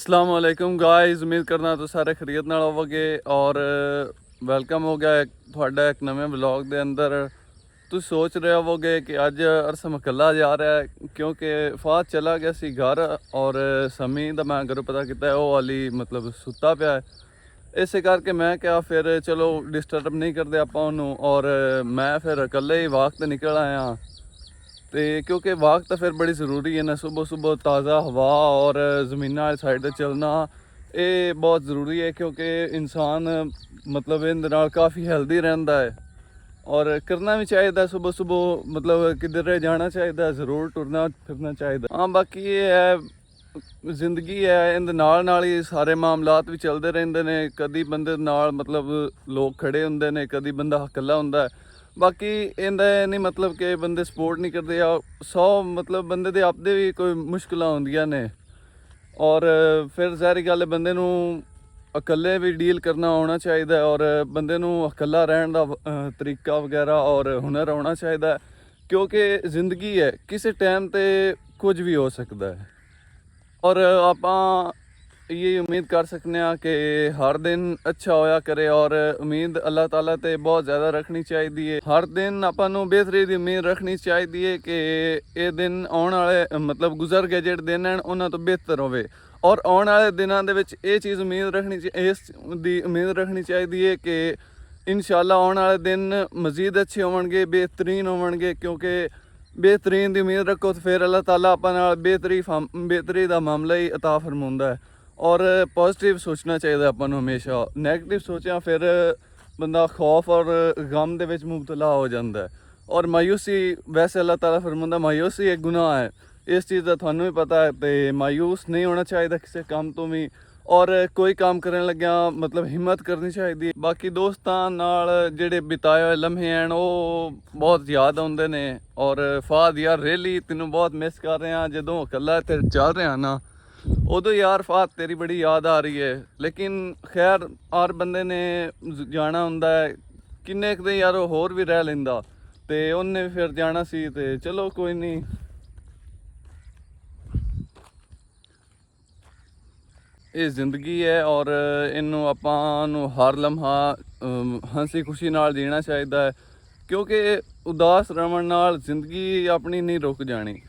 अस्सलाम वालेकुम गाइस, उम्मीद करना तो ਸਾਰੇ ਖੈਰੀਅਤ ਨਾਲ ਹੋਵੋਗੇ ਔਰ ਵੈਲਕਮ ਹੋ ਗਿਆ ਤੁਹਾਡਾ ਇੱਕ ਨਵੇਂ ਵਲੌਗ ਦੇ ਅੰਦਰ। ਤੁਸੀਂ ਸੋਚ ਰਹੇ ਹੋਵੋਗੇ ਕਿ ਅੱਜ ਅਰਸਮ ਇਕੱਲਾ ਜਾ ਰਿਹਾ ਹੈ ਕਿਉਂਕਿ ਫਾਤ ਚਲਾ ਗਿਆ ਸੀ ਘਰ ਔਰ ਸਮੀ ਦਾ ਮੈਂ ਘਰੋਂ ਪਤਾ ਕੀਤਾ ਉਹ ਵਾਲੀ ਮਤਲਬ ਸੁੱਤਾ ਪਿਆ ਹੈ। ਇਸੇ ਕਰਕੇ ਮੈਂ ਕਿਹਾ ਫਿਰ ਚਲੋ ਡਿਸਟਰਬ ਨਹੀਂ ਕਰਦੇ ਆਪਾਂ ਉਹਨੂੰ ਔਰ ਮੈਂ ਫਿਰ ਇਕੱਲੇ ਹੀ ਵਾਕ ਤੇ ਨਿਕਲ ਆਇਆ। तो क्योंकि वाक तो फिर बड़ी ज़रूरी है ना, सुबह सुबह ताज़ा हवा और ज़मीना वाली साइड पर चलना ये बहुत ज़रूरी है क्योंकि इंसान मतलब इन काफ़ी हेल्दी रहता है और करना भी चाहिए। सुबह सुबह मतलब किधर जाना चाहिए, ज़रूर टुरना फिरना चाहिए। हाँ बाकी ये है जिंदगी है, इन नाल ही सारे मामलात भी चलते रहते हैं। कभी बंदे नाल मतलब लोग खड़े होंगे ने, कभी बंदा इकल्ला होंदा है। बाकी इहदा नहीं मतलब कि बंदे सपोर्ट नहीं करते या 100 मतलब बंदे दे आपदे भी कोई मुश्किल होंदियां ने और फिर ज़ाहिर गल बंदे नूं इकल्ले भी डील करना आना चाहिए और बंदे नूं इकल्ला रहन दा तरीका वगैरह और हुनर आना चाहिए क्योंकि ज़िंदगी है, किसी टाइम ते कुछ भी हो सकता है और आपां ये उम्मीद कर सकते हैं कि हर दिन अच्छा होया करे और उम्मीद अल्लाह ताला ते बहुत ज़्यादा रखनी चाहिए। हर दिन आपां नूं बेहतरी दी उम्मीद रखनी चाहिए कि ये दिन आने वाले मतलब गुजर गए जेह्ड़े दिन हैं उन्हां तो बेहतर होवे और आने वाले दिनां दे विच ये चीज़ उम्मीद रखनी इस दी उम्मीद रखनी चाहिए कि इंशाअल्लाह आने वाले दिन मज़ीद अच्छे होवणगे, बेहतरीन होवणगे क्योंकि बेहतरीन दी उम्मीद रखो तो फिर अल्लाह ताला आपां नाल बेहतरी दा मामला ही अता फरमाउंदा है और पॉजिटिव सोचना चाहिए अपन हमेशा। नैगेटिव सोचा फिर बंदा खौफ और गम दे विच मुबतला हो जाता है और मायूसी वैसे अल्लाह ताला फरमांदा मायूसी एक गुनाह है, इस चीज़ का थानू भी पता है। तो मायूस नहीं होना चाहिए किसी काम तो भी और कोई काम करने लग्या मतलब हिम्मत करनी चाहिए। बाकी दोस्तां नाल जेह्ड़े बिताए हुए लम्हे हैं वो बहुत याद आउंदे ने और फाद यार रियली तैनूं बहुत मिस कर रहे हैं। जदों इकल्ला इत्थे चल रहा ना उदों यार फात तेरी बड़ी याद आ रही है, लेकिन खैर हर बंदे ने जाना हुंदा है। किन्ने क यार होर भी रह लेंदा ते उन्हें फिर जाना सी ते चलो कोई नहीं। ये जिंदगी है और इनू आपां नू हर लम्हा हंसी खुशी नाल जीना चाहिए क्योंकि उदास रहण नाल जिंदगी अपनी नहीं रुक जानी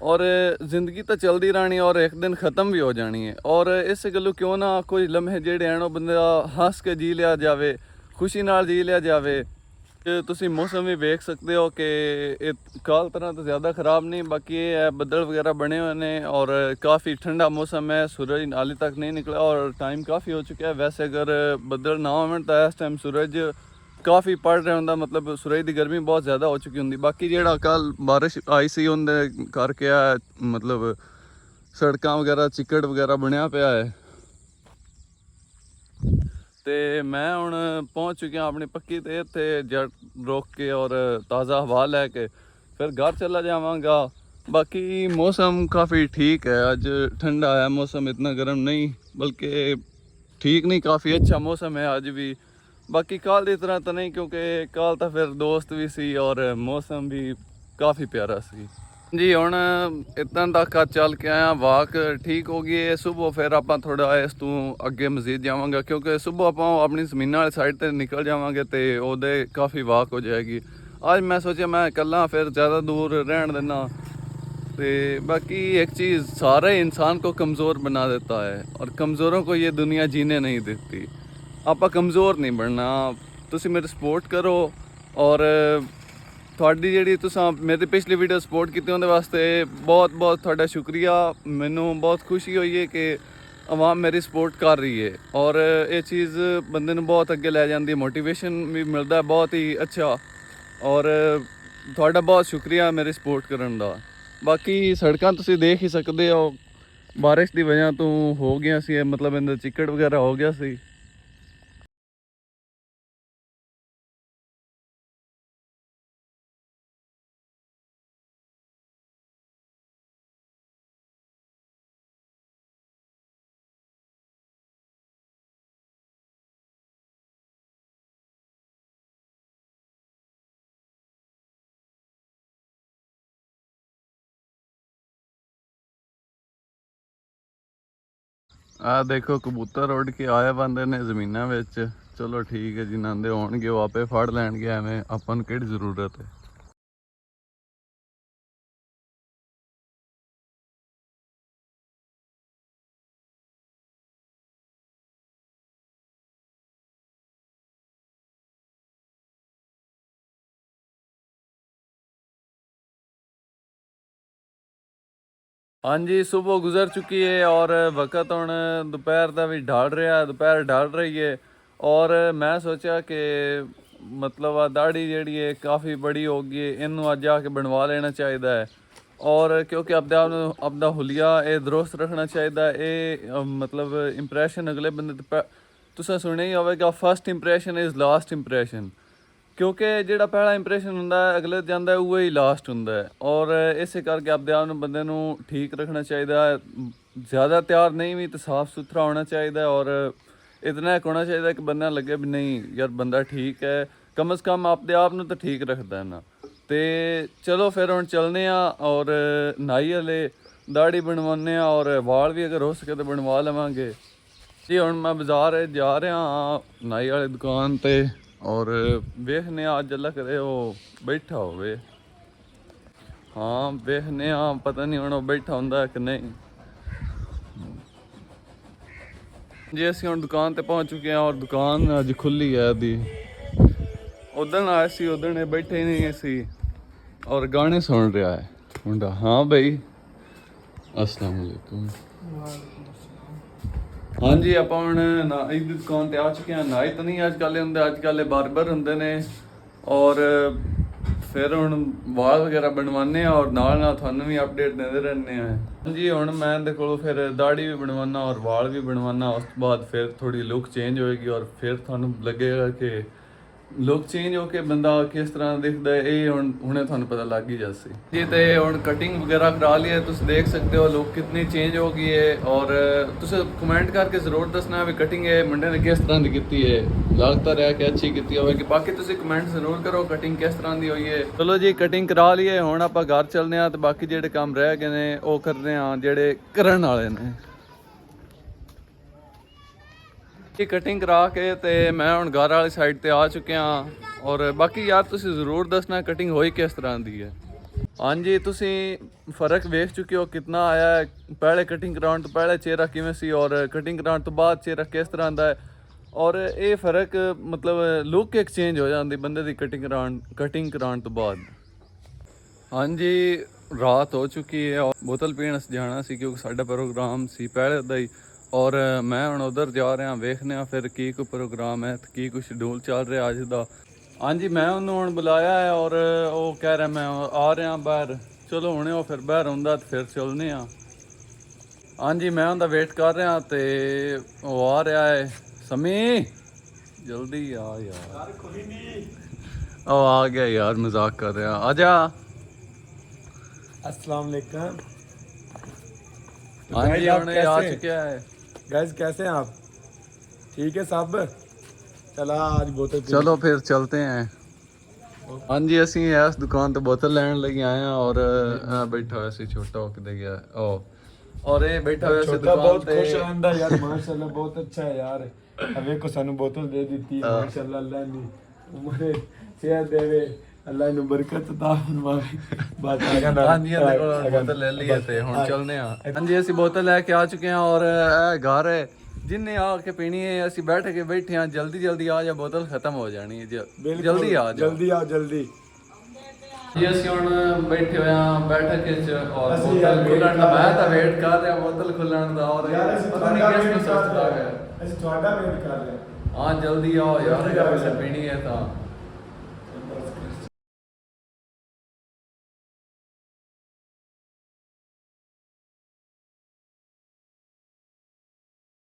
और ज़िंदगी तो चलती रहनी और एक दिन ख़त्म भी हो जानी है और इस गलों क्यों ना कोई लम्हे जेह्ड़े हैं बंदा हंस के जी लिया जाए, खुशी नाल जी लिया जाए। तुसी मौसम भी वेख सकते हो कि कल तरह तो ज़्यादा ख़राब नहीं, बाकी ये है बदल वगैरह बने हुए हैं और काफ़ी ठंडा मौसम है। सूरज हाली तक नहीं निकला और टाइम काफ़ी हो चुका है। वैसे अगर बदल ना होवन तो इस टाइम सूरज काफ़ी पड़ रहा होंदा, मतलब सूरज की गर्मी बहुत ज़्यादा हो चुकी होंगी। बाकी जेड़ा कल बारिश आई सी उनदे करके मतलब सड़कां वगैरह चिक्कड़ वगैरह बनया पिया है। तो मैं हुण पहुँच चुकिया अपनी पक्की ते इत्थे जट रोक के और ताज़ा हवा लैके फिर घर चला जावांगा। बाकी मौसम काफ़ी ठीक है, अज ठंडा है मौसम, इतना गर्म नहीं बल्कि ठीक नहीं काफ़ी अच्छा मौसम है अज भी। बाकी कल की तरह तो नहीं क्योंकि कल तो फिर दोस्त भी सी और मौसम भी काफ़ी प्यारा सी। जी हुण इतना तक चल के आया, वाक ठीक हो गई है। सुबह फिर आप थोड़ा इस तू अगे मजीद जावांगा क्योंकि सुबह आप अपनी जमीन वाली साइड पर निकल जावांगे तो उहदे काफ़ी वाक हो जाएगी। अज मैं सोचा मैं इकल्ला फिर ज़्यादा दूर रहन देना। तो बाकी एक चीज़ सारे इंसान को कमज़ोर बना देता है और कमज़ोरों को ये दुनिया जीने नहीं देती। आप कमज़ोर नहीं बनना, तुसी मेरी सपोर्ट करो और ਤੁਹਾਡੀ ਜਿਹੜੀ ਤੁਸੀਂ ਮੇਰੀ ਪਿਛਲੀ ਵੀਡੀਓ ਸਪੋਰਟ ਕੀਤੀ ਉਹਦੇ ਵਾਸਤੇ ਬਹੁਤ ਬਹੁਤ ਤੁਹਾਡਾ ਸ਼ੁਕਰੀਆ। ਮੈਨੂੰ ਬਹੁਤ ਖੁਸ਼ੀ ਹੋਈ ਹੈ ਕਿ ਆਵਾਮ ਮੇਰੀ ਸਪੋਰਟ ਕਰ ਰਹੀ ਹੈ ਔਰ ਇਹ ਚੀਜ਼ ਬੰਦੇ ਨੂੰ ਬਹੁਤ ਅੱਗੇ ਲੈ ਜਾਂਦੀ ਹੈ, ਮੋਟੀਵੇਸ਼ਨ ਵੀ ਮਿਲਦਾ ਬਹੁਤ ਹੀ ਅੱਛਾ ਔਰ ਤੁਹਾਡਾ ਬਹੁਤ ਸ਼ੁਕਰੀਆ ਮੇਰੀ ਸਪੋਰਟ ਕਰਨ ਦਾ। ਬਾਕੀ ਸੜਕਾਂ ਤੁਸੀਂ ਦੇਖ ਹੀ ਸਕਦੇ ਹੋ, ਬਾਰਿਸ਼ ਦੀ ਵਜ੍ਹਾ ਤੋਂ ਹੋ ਗਿਆ ਸੀ ਮਤਲਬ ਇਹਦੇ ਚਿੱਕੜ ਵਗੈਰਾ ਹੋ ਗਿਆ ਸੀ। ਆ ਦੇਖੋ ਕਬੂਤਰ ਉੱਡ ਕੇ ਆਏ ਬੰਦੇ ਨੇ ਜ਼ਮੀਨਾਂ ਵਿੱਚ। ਚਲੋ ਠੀਕ ਹੈ, ਜਿਨ੍ਹਾਂ ਦੇ ਹੋਣਗੇ ਉਹ ਆਪੇ ਫੜ ਲੈਣਗੇ, ਐਵੇਂ ਆਪਾਂ ਨੂੰ ਕਿਹੜੀ ਜ਼ਰੂਰਤ ਹੈ। ਹਾਂਜੀ, ਸੁਬह गुजर चुकी है और वक्त ਹੁਣ ਦੁਪਹਿਰ ਦਾ ਵੀ ਢਲ ਰਿਹਾ, ਦੁਪਹਿਰ ਢਲ ਰਹੀ ਹੈ। ਔਰ ਮੈਂ ਸੋਚਿਆ ਕਿ ਮਤਲਬ ਆ ਦਾੜੀ ਜਿਹੜੀ ਹੈ ਕਾਫੀ ਬੜੀ ਹੋ ਗਈ ਹੈ, ਇਹਨੂੰ ਅੱਜ ਆ ਕੇ ਬਣਵਾ ਲੈਣਾ ਚਾਹੀਦਾ ਹੈ। ਔਰ ਕਿਉਂਕਿ ਆਪਣੇ ਆਪ ਨੂੰ ਆਪਦਾ ਹੁਲੀਆ ਇਹ ਦਰੁਸਤ ਰੱਖਣਾ ਚਾਹੀਦਾ। ਇਹ ਮਤਲਬ ਇੰਪ੍ਰੈਸ਼ਨ ਅਗਲੇ ਬੰਦੇ ਤੇ ਤੁਸੀਂ ਸੁਣਿਆ ਹੀ ਹੋਵੇਗਾ, first impression is last impression. ਕਿਉਂਕਿ ਜਿਹੜਾ ਪਹਿਲਾ ਇੰਪ੍ਰੈਸ਼ਨ ਹੁੰਦਾ ਹੈ ਅਗਲੇ ਜਾਂਦਾ ਉਹ ਹੀ ਲਾਸਟ ਹੁੰਦਾ ਹੈ। ਔਰ ਇਸੇ ਕਰਕੇ ਆਪਦੇ ਆਪ ਨੂੰ ਬੰਦੇ ਨੂੰ ਠੀਕ ਰੱਖਣਾ ਚਾਹੀਦਾ ਹੈ। ਜ਼ਿਆਦਾ ਤਿਆਰ ਨਹੀਂ ਵੀ ਤਾਂ ਸਾਫ ਸੁਥਰਾ ਹੋਣਾ ਚਾਹੀਦਾ। ਔਰ ਇਤਨਾ ਕੁ ਹੋਣਾ ਚਾਹੀਦਾ ਕਿ ਬੰਦਾ ਲੱਗੇ ਵੀ ਨਹੀਂ ਯਾਰ ਬੰਦਾ ਠੀਕ ਹੈ, ਕਮ ਸੇ ਕਮ ਆਪਦੇ ਆਪ ਨੂੰ ਤਾਂ ਠੀਕ ਰੱਖਦਾ ਨਾ। ਤੇ ਚਲੋ ਫਿਰ ਹੁਣ ਚੱਲਦੇ ਹਾਂ ਔਰ ਨਾਈ ਵਾਲੇ ਦਾੜੀ ਬਣਵਾਉਂਦੇ ਹਾਂ ਔਰ ਵਾਲ ਵੀ ਅਗਰ ਹੋ ਸਕੇ ਤਾਂ ਬਣਵਾ ਲਵਾਂਗੇ ਜੀ। ਹੁਣ ਮੈਂ ਬਾਜ਼ਾਰ ਜਾ ਰਿਹਾ ਹਾਂ ਨਾਈ ਵਾਲੀ ਦੁਕਾਨ ਤੇ ਔਰ ਵੇਖਨੇ ਆ ਅੱਜ ਅੱਲਾ ਕਰੇ ਉਹ ਬੈਠਾ ਹੋਵੇ। ਹਾਂ ਵੇਖਨੇ ਆ, ਪਤਾ ਨਹੀਂ ਹੁਣ ਉਹ ਬੈਠਾ ਹੁੰਦਾ ਕਿ ਨਹੀਂ। ਜੀ ਅਸੀਂ ਹੁਣ ਦੁਕਾਨ ਤੇ ਪਹੁੰਚ ਚੁੱਕੇ ਹਾਂ ਔਰ ਦੁਕਾਨ ਅੱਜ ਖੁੱਲੀ ਹੈ ਇਹਦੀ। ਉਦਣ ਆਏ ਸੀ, ਉਦਣ ਇਹ ਬੈਠੇ ਹੀ ਨਹੀਂ ਸੀ ਔਰ ਗਾਣੇ ਸੁਣ ਰਿਹਾ ਹੈ ਮੁੰਡਾ। ਹਾਂ ਬਈ अस्सलाम वालेकुम। ਹਾਂਜੀ ਆਪਾਂ ਹੁਣ ਨਾਈ ਦੀ ਦੁਕਾਨ ਤੇ ਆ ਚੁੱਕੇ ਹਾਂ। ਨਾਈ ਤਾਂ ਨਹੀਂ ਅੱਜ ਕੱਲ੍ਹ ਹੁੰਦੇ, ਅੱਜ ਕੱਲ੍ਹ ਬਾਰਬਰ ਹੁੰਦੇ ਨੇ। ਔਰ ਫਿਰ ਹੁਣ ਵਾਲ ਵਗੈਰਾ ਬਣਵਾਉਂਦੇ ਹਾਂ ਔਰ ਨਾਲ ਨਾਲ ਤੁਹਾਨੂੰ ਵੀ ਅਪਡੇਟ ਦਿੰਦੇ ਰਹਿੰਦੇ ਹਾਂ। ਹਾਂਜੀ ਹੁਣ ਮੈਂ ਇਹਦੇ ਕੋਲੋਂ ਫਿਰ ਦਾੜੀ ਵੀ ਬਣਵਾਉਣਾ ਔਰ ਵਾਲ ਵੀ ਬਣਵਾਉਣਾ। ਉਸ ਤੋਂ ਬਾਅਦ ਫਿਰ ਥੋੜੀ ਲੁੱਕ ਚੇਂਜ ਹੋਏਗੀ ਔਰ ਫਿਰ ਤੁਹਾਨੂੰ ਲੱਗੇਗਾ ਕਿ ਲੁੱਕ ਚੇਂਜ ਹੋ ਕੇ ਬੰਦਾ ਕਿਸ ਤਰ੍ਹਾਂ ਦਿਖਦਾ ਹੈ, ਇਹ ਹੁਣੇ ਤੁਹਾਨੂੰ ਪਤਾ ਲੱਗ ਹੀ ਜਾਸੀ ਜੀ। ਤੇ ਹੁਣ ਕਟਿੰਗ ਵਗੈਰਾ ਕਰਾ ਲਈ ਹੈ, ਤੁਸੀਂ ਦੇਖ ਸਕਦੇ ਹੋ ਲੁੱਕ ਕਿਤਨੀ ਚੇਂਜ ਹੋ ਗਈ ਹੈ। ਔਰ ਤੁਸੀਂ ਕਮੈਂਟ ਕਰਕੇ ਜ਼ਰੂਰ ਦੱਸਣਾ ਵੀ ਕਟਿੰਗ ਇਹ ਮੁੰਡੇ ਨੇ ਕਿਸ ਤਰ੍ਹਾਂ ਦੀ ਕੀਤੀ ਹੈ, ਲੱਗਦਾ ਰਿਹਾ ਕਿ ਅੱਛੀ ਕੀਤੀ ਹੋਵੇਗੀ। ਬਾਕੀ ਤੁਸੀਂ ਕਮੈਂਟ ਜ਼ਰੂਰ ਕਰੋ ਕਟਿੰਗ ਕਿਸ ਤਰ੍ਹਾਂ ਦੀ ਹੋਈ ਹੈ। ਚਲੋ ਜੀ ਕਟਿੰਗ ਕਰਾ ਲਈਏ, ਹੁਣ ਆਪਾਂ ਘਰ ਚੱਲਦੇ ਹਾਂ ਤੇ ਬਾਕੀ ਜਿਹੜੇ ਕੰਮ ਰਹਿ ਗਏ ਨੇ ਉਹ ਕਰਦੇ ਹਾਂ ਜਿਹੜੇ ਕਰਨ ਵਾਲੇ ਨੇ। ਕਟਿੰਗ ਕਰਾ ਕੇ ਤੇ ਮੈਂ ਹੁਣ ਘਰ ਵਾਲੀ ਸਾਈਡ ਤੇ ਆ ਚੁੱਕਿਆ ਔਰ ਬਾਕੀ ਯਾਰ ਤੁਸੀਂ ਜ਼ਰੂਰ ਦੱਸਣਾ ਕਟਿੰਗ ਹੋਈ ਕਿਸ ਤਰ੍ਹਾਂ ਦੀ ਹੈ। ਹਾਂਜੀ ਤੁਸੀਂ ਫ਼ਰਕ ਵੇਖ ਚੁੱਕੇ ਹੋ ਕਿੰਨਾ ਆਇਆ ਹੈ, ਪਹਿਲੇ ਕਟਿੰਗ ਕਰਾਉਣ ਤੋਂ ਪਹਿਲੇ ਚਿਹਰਾ ਕਿਵੇਂ ਸੀ ਔਰ ਕਟਿੰਗ ਕਰਾਉਣ ਤੋਂ ਬਾਅਦ ਚਿਹਰਾ ਕਿਸ ਤਰ੍ਹਾਂ ਦਾ ਹੈ। ਔਰ ਇਹ ਫ਼ਰਕ ਮਤਲਬ ਲੁੱਕ ਐਕਸਚੇਂਜ ਹੋ ਜਾਂਦੀ ਬੰਦੇ ਦੀ ਕਟਿੰਗ ਕਰਾਉਣ ਤੋਂ ਬਾਅਦ। ਹਾਂਜੀ ਰਾਤ ਹੋ ਚੁੱਕੀ ਹੈ ਔਰ ਬੋਤਲ ਪੀਣ ਅਸੀਂ ਜਾਣਾ ਸੀ ਕਿਉਂਕਿ ਸਾਡਾ ਪ੍ਰੋਗਰਾਮ ਸੀ ਪਹਿਲੇ ਦਾ ਹੀ। ਔਰ ਮੈਂ ਹੁਣ ਉਧਰ ਜਾ ਰਿਹਾ, ਵੇਖਦੇ ਹਾਂ ਫਿਰ ਕੀ ਕੋਈ ਪ੍ਰੋਗਰਾਮ ਹੈ ਕੀ ਕੁਛ ਸ਼ਡਿਊਲ ਚੱਲ ਰਿਹਾ ਅੱਜ ਦਾ। ਹਾਂਜੀ ਮੈਂ ਉਹਨੂੰ ਹੁਣ ਬੁਲਾਇਆ ਹੈ ਔਰ ਉਹ ਕਹਿ ਰਿਹਾ ਮੈਂ ਆ ਰਿਹਾ ਬਾਹਰ। ਚਲੋ ਹੁਣੇ ਉਹ ਫਿਰ ਬਾਹਰ ਆਉਂਦਾ ਤੇ ਫਿਰ ਚੱਲਦੇ ਹਾਂ। ਹਾਂਜੀ ਮੈਂ ਉਹਦਾ ਵੇਟ ਕਰ ਰਿਹਾ ਤੇ ਉਹ ਆ ਰਿਹਾ ਹੈ। ਸਮੀ ਜਲਦੀ ਆ ਯਾਰ। ਕੋਈ ਨਹੀਂ ਉਹ ਆ ਗਿਆ ਯਾਰ, ਮਜ਼ਾਕ ਕਰ ਰਿਹਾ, ਆ ਜਾ। अस्सलाम वालेकुम। हाँ जी हमने आ चुके हैं। गैस कैसे हैं आप? ठीक है सब। चला आज बोतल चलो फिर चलते हैं। हाँ जी ਅਸੀਂ ਇਸ ਦੁਕਾਨ ਤੋਂ ਬੋਤਲ ਲੈਣ ਲਈ ਆਏ ਹਾਂ ਔਰ ਬੈਠਾ ਹੋਇਆ ਸੀ ਛੋਟਾ ਹੋ ਕੇ ਗਿਆ ਔਰ ਇਹ ਬੈਠਾ ਹੋਇਆ ਸੀ ਦੁਕਾਨ बहुत ਤੇ। खुश आंदा यार माशाल्लाह बहुत अच्छा है यार। अबे को सानू बोतल दे दी माशाल्लाह अल्लाह ने उम्र सेहत देवे, अल्लाह ਨੂੰ ਬਰਕਤ ਤਾ ਫਰਮਾਵੇ। ਬਾਤ ਆ ਗਿਆ। ਹਾਂਜੀ ਇਹਦੇ ਕੋਲ ਬੋਤਲ ਲੈ ਲਈ ਤੇ ਹੁਣ ਚੱਲਦੇ ਹਾਂ। ਹਾਂਜੀ ਅਸੀਂ ਬੋਤਲ ਲੈ ਕੇ ਆ ਚੁੱਕੇ ਹਾਂ ਔਰ ਇਹ ਘਰ ਹੈ ਜਿੰਨੇ ਆ ਕੇ ਪੀਣੀ ਹੈ। ਅਸੀਂ ਬੈਠ ਕੇ ਬੈਠੇ ਹਾਂ, ਜਲਦੀ ਜਲਦੀ ਆ ਜਾ ਬੋਤਲ ਖਤਮ ਹੋ ਜਾਣੀ ਹੈ। ਜਲਦੀ ਆ ਜਾ, ਜਲਦੀ ਆ ਜਲਦੀ। ਜੀ ਅਸੀਂ ਹੁਣ ਬੈਠੇ ਹੋਏ ਹਾਂ ਬੈਠਕ ਵਿੱਚ ਔਰ ਬੋਤਲ ਖੁੱਲਣ ਦਾ ਮੈਂ ਤਾਂ ਵੇਟ ਕਰ ਰਿਹਾ ਬੋਤਲ ਖੁੱਲਣ ਦਾ। ਔਰ ਪਤਾ ਨਹੀਂ ਕਿਸ ਨੂੰ ਸੋਚਦਾ ਹੈ। ਅਸੀਂ ਤੁਹਾਡਾ ਵੇਟ ਕਰ ਰਹੇ ਹਾਂ ਜਲਦੀ ਆਓ ਯਾਰ, ਜੇ ਪੀਣੀ ਹੈ ਤਾਂ।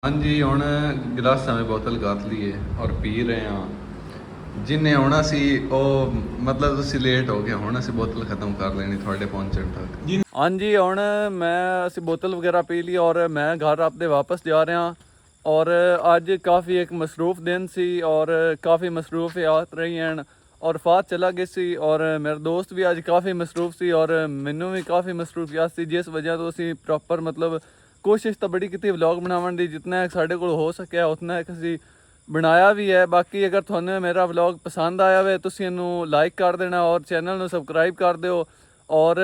ਹਾਂਜੀ ਹੁਣ ਗਲਾਸਾਂ ਵਿੱਚ ਬੋਤਲ ਕਰ ਲਈ ਹੈ ਔਰ ਪੀ ਰਹੇ ਹਾਂ। ਜਿੰਨੇ ਆਉਣਾ ਸੀ ਉਹ ਮਤਲਬ ਤੁਸੀਂ ਲੇਟ ਹੋ ਗਏ, ਹੁਣ ਅਸੀਂ ਬੋਤਲ ਖਤਮ ਕਰ ਲੈਣੀ ਤੁਹਾਡੇ ਪਹੁੰਚਣ ਤੱਕ। ਹਾਂਜੀ ਹੁਣ ਅਸੀਂ ਬੋਤਲ ਵਗੈਰਾ ਪੀ ਲਈ ਔਰ ਮੈਂ ਘਰ ਆਪਦੇ ਵਾਪਸ ਜਾ ਰਿਹਾ। ਔਰ ਅੱਜ ਕਾਫੀ ਇੱਕ ਮਸਰੂਫ ਦਿਨ ਸੀ ਔਰ ਕਾਫੀ ਮਸਰੂਫਿਆਤ ਰਹੀ ਹਨ ਔਰ ਫਾਤ ਚਲਾ ਗਈ ਸੀ ਔਰ ਮੇਰੇ ਦੋਸਤ ਵੀ ਅੱਜ ਕਾਫੀ ਮਸਰੂਫ ਸੀ ਔਰ ਮੈਨੂੰ ਵੀ ਕਾਫੀ ਮਸਰੂਫਿਆਤ ਸੀ, ਜਿਸ ਵਜ੍ਹਾ ਤੋਂ ਅਸੀਂ ਪ੍ਰੋਪਰ ਮਤਲਬ ਕੋਸ਼ਿਸ਼ ਤਾਂ ਬੜੀ ਕੀਤੀ ਵਲੌਗ ਬਣਾਉਣ ਦੀ, ਜਿੰਨਾ ਸਾਡੇ ਕੋਲ ਹੋ ਸਕਿਆ ਉਤਨਾ ਇੱਕ ਅਸੀਂ ਬਣਾਇਆ ਵੀ ਹੈ। ਬਾਕੀ ਅਗਰ ਤੁਹਾਨੂੰ ਮੇਰਾ ਵਲੌਗ ਪਸੰਦ ਆਇਆ ਵੇ ਤੁਸੀਂ ਇਹਨੂੰ ਲਾਈਕ ਕਰ ਦੇਣਾ ਔਰ ਚੈਨਲ ਨੂੰ ਸਬਸਕ੍ਰਾਈਬ ਕਰ ਦਿਓ ਔਰ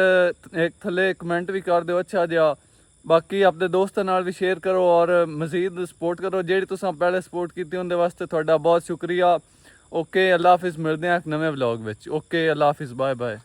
ਇੱਕ ਥੱਲੇ ਕਮੈਂਟ ਵੀ ਕਰ ਦਿਓ ਅੱਛਾ ਜਿਹਾ। ਬਾਕੀ ਆਪਣੇ ਦੋਸਤਾਂ ਨਾਲ ਵੀ ਸ਼ੇਅਰ ਕਰੋ ਔਰ ਮਜ਼ੀਦ ਸਪੋਰਟ ਕਰੋ। ਜਿਹੜੀ ਤੁਸੀਂ ਪਹਿਲੇ ਸਪੋਰਟ ਕੀਤੀ ਉਹਦੇ ਵਾਸਤੇ ਤੁਹਾਡਾ ਬਹੁਤ ਸ਼ੁਕਰੀਆ। ਓਕੇ, ਅੱਲਾ ਹਾਫਿਜ਼, ਮਿਲਦੇ ਹਾਂ ਇੱਕ ਨਵੇਂ ਵਲੌਗ ਵਿੱਚ। ਓਕੇ, ਅੱਲਾ ਹਾਫਿਜ਼, ਬਾਏ ਬਾਏ।